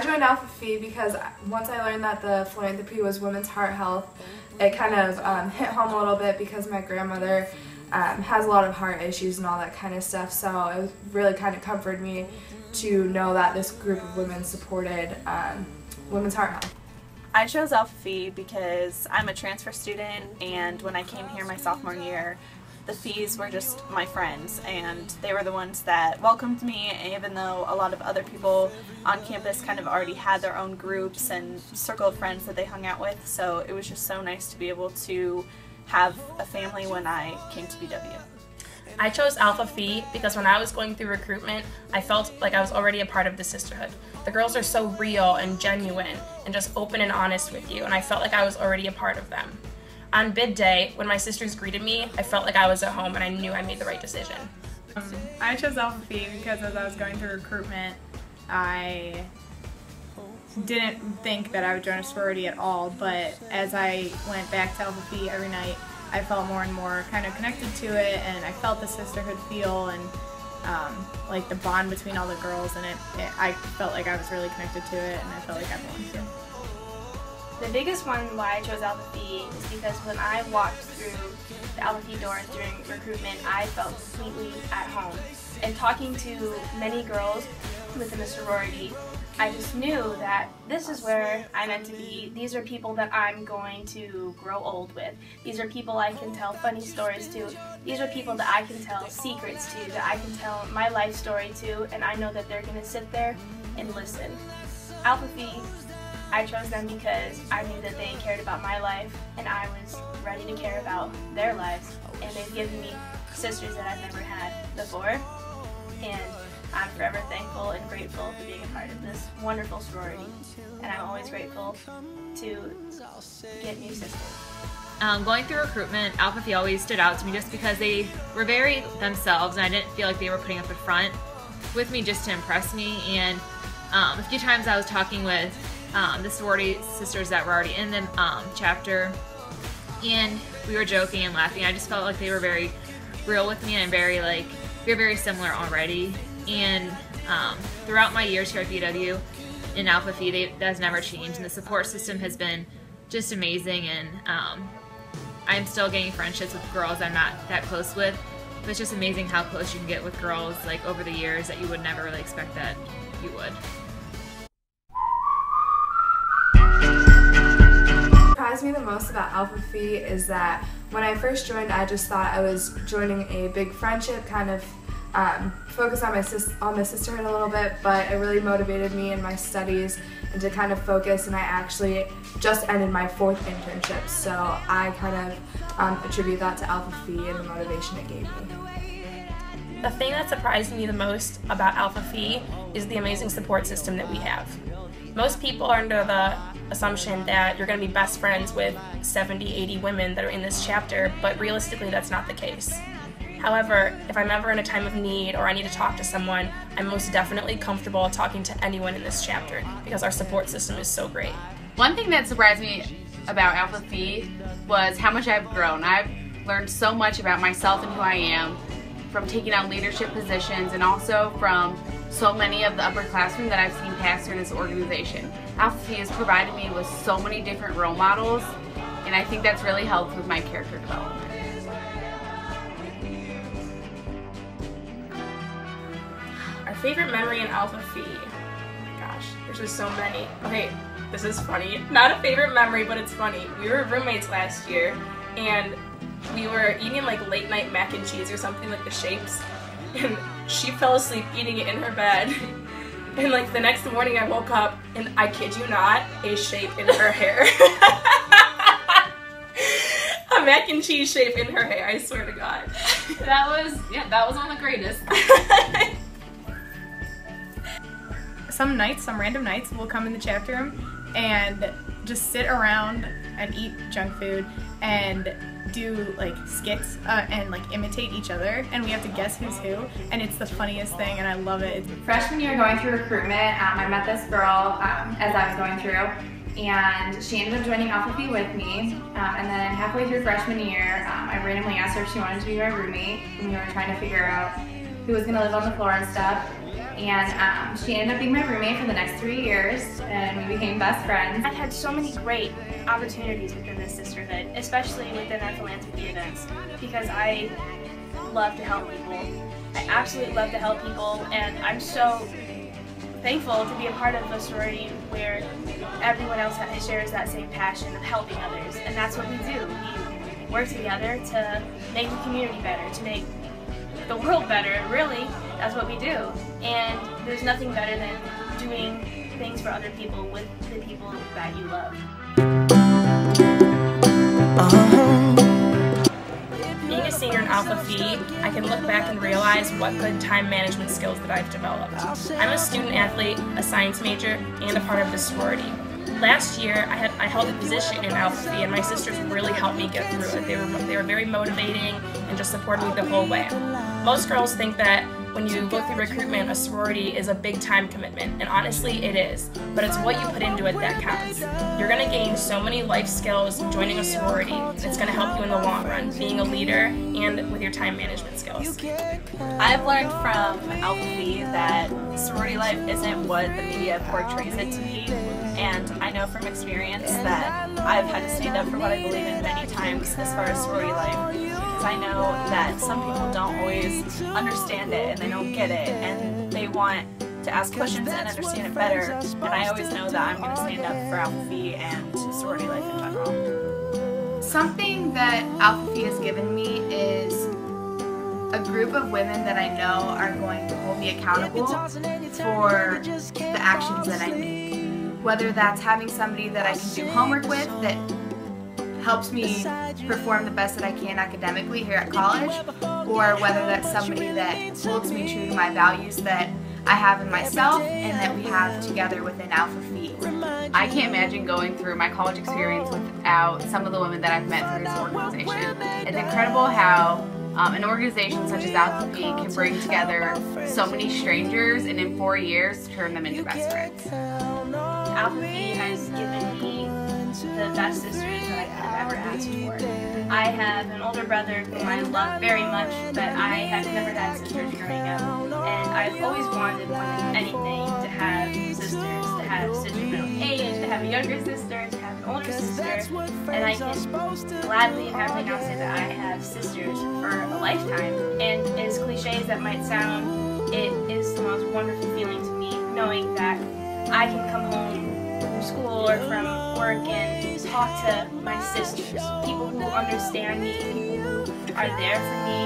I joined Alpha Phi because once I learned that the philanthropy was women's heart health, it kind of hit home a little bit because my grandmother has a lot of heart issues and all that kind of stuff, so it really kind of comforted me to know that this group of women supported women's heart health. I chose Alpha Phi because I'm a transfer student, and when I came here my sophomore year, the Phis were just my friends, and they were the ones that welcomed me, even though a lot of other people on campus kind of already had their own groups and circle of friends that they hung out with, so it was just so nice to be able to have a family when I came to BW. I chose Alpha Phi because when I was going through recruitment, I felt like I was already a part of the sisterhood. The girls are so real and genuine and just open and honest with you, and I felt like I was already a part of them. On bid day, when my sisters greeted me, I felt like I was at home and I knew I made the right decision. I chose Alpha Phi because as I was going through recruitment, I didn't think that I would join a sorority at all, but as I went back to Alpha Phi every night, I felt more and more kind of connected to it, and I felt the sisterhood feel and like the bond between all the girls, and I felt like I was really connected to it, and I felt like I belonged to it. The biggest one why I chose Alpha Phi is because when I walked through the Alpha Phi doors during recruitment, I felt completely at home. And talking to many girls within the sorority, I just knew that this is where I'm meant to be. These are people that I'm going to grow old with. These are people I can tell funny stories to. These are people that I can tell secrets to, that I can tell my life story to, and I know that they're going to sit there and listen. Alpha Phi, I chose them because I knew that they cared about my life, and I was ready to care about their lives, and they've given me sisters that I've never had before, and I'm forever thankful and grateful for being a part of this wonderful sorority, and I'm always grateful to get new sisters. Going through recruitment, Alpha Phi always stood out to me just because they were very themselves, and I didn't feel like they were putting up a front with me just to impress me. And a few times I was talking with the sorority sisters that were already in the chapter, and we were joking and laughing. I just felt like they were very real with me, and we were very similar already. And throughout my years here at BW in Alpha Phi, that has never changed, and the support system has been just amazing. And I'm still getting friendships with girls I'm not that close with, but it's just amazing how close you can get with girls like over the years that you would never really expect that you would. What surprised me the most about Alpha Phi is that when I first joined, I just thought I was joining a big friendship, kind of focus on my sisterhood a little bit, but it really motivated me in my studies and to kind of focus, and I actually just ended my 4th internship, so I kind of attribute that to Alpha Phi and the motivation it gave me. The thing that surprised me the most about Alpha Phi is the amazing support system that we have. Most people are under the assumption that you're going to be best friends with 70, 80 women that are in this chapter, but realistically that's not the case. However, if I'm ever in a time of need or I need to talk to someone, I'm most definitely comfortable talking to anyone in this chapter because our support system is so great. One thing that surprised me about Alpha Phi was how much I've grown. I've learned so much about myself and who I am from taking on leadership positions, and also from so many of the upperclassmen that I've seen pass through this organization. Alpha Phi has provided me with so many different role models, and I think that's really helped with my character development. Our favorite memory in Alpha Phi, oh my gosh, there's just so many. Okay, this is funny. Not a favorite memory, but it's funny. We were roommates last year, and we were eating like late night mac and cheese or something, like the shapes, and she fell asleep eating it in her bed. And like the next morning I woke up and, I kid you not, a shape in her hair. A mac and cheese shape in her hair, I swear to God. That was one of the greatest. Some random nights, we'll come in the chapter room and just sit around and eat junk food and do like skits and like imitate each other, and we have to guess who's who, and it's the funniest thing, and I love it. Freshman year going through recruitment, I met this girl as I was going through, and she ended up joining Alpha Phi with me, and then halfway through freshman year, I randomly asked her if she wanted to be my roommate, and we were trying to figure out who who was going to live on the floor and stuff. And she ended up being my roommate for the next 3 years, and we became best friends. I've had so many great opportunities within this sisterhood, especially within our philanthropy events, because I love to help people. I absolutely love to help people, and I'm so thankful to be a part of a sorority where everyone else shares that same passion of helping others, and that's what we do. We work together to make the community better, to make the world better. Really, that's what we do. And there's nothing better than doing things for other people with the people that you love. Being a senior in Alpha Phi, I can look back and realize what good time management skills that I've developed. I'm a student athlete, a science major, and a part of the sorority. Last year, I held a position in Alpha Phi, and my sisters really helped me get through it. They were very motivating and just supported me the whole way. Most girls think that when you go through recruitment, a sorority is a big time commitment, and honestly it is, but it's what you put into it that counts. You're going to gain so many life skills joining a sorority, and it's going to help you in the long run, being a leader and with your time management skills. I've learned from Alpha Phi that sorority life isn't what the media portrays it to be, and I know from experience that I've had to stand up for what I believe in many times as far as sorority life, because I know that some people don't always understand it and they don't get it, and they want to ask questions and understand it better, and I always know that I'm going to stand up for Alpha Phi and sorority life in general. Something that Alpha Phi has given me is a group of women that I know are going to hold me accountable for the actions that I make. Whether that's having somebody that I can do homework with that helps me perform the best that I can academically here at college, or whether that's somebody that holds me true to my values that I have in myself and that we have together within Alpha Phi. I can't imagine going through my college experience without some of the women that I've met through this organization. It's incredible how an organization such as Alpha Phi can bring together so many strangers and in 4 years turn them into best friends. Alpha Phi has given me the best sisters that I could have ever asked for. I have an older brother whom I love very much, but I have never had sisters growing up, and I've always wanted more than anything to have sisters my own age, to have a younger sister, to have an older sister, and I can gladly and happily now say that I have sisters for a lifetime. And as cliche as that might sound, it is the most wonderful feeling to me knowing that I can come home from school or from work and talk to my sisters, people who understand me, people who are there for me,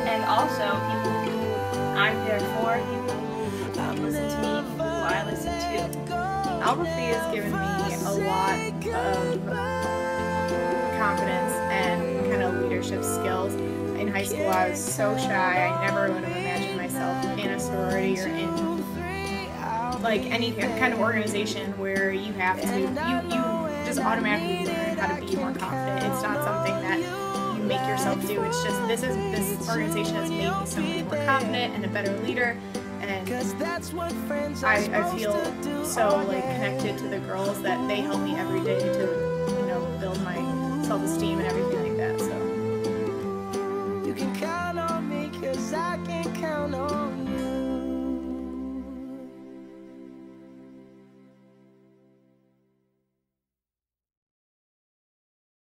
and also people who I'm there for, people who listen to me, people who I listen to. Alpha Phi has given me a lot of confidence and kind of leadership skills. In high school I was so shy, I never would have imagined myself in a sorority or in like any kind of organization where you have to, you just automatically learn how to be more confident. It's not something that you make yourself do. It's just this organization has made me so much more confident and a better leader, and I feel so like connected to the girls that they help me every day to build my self-esteem and everything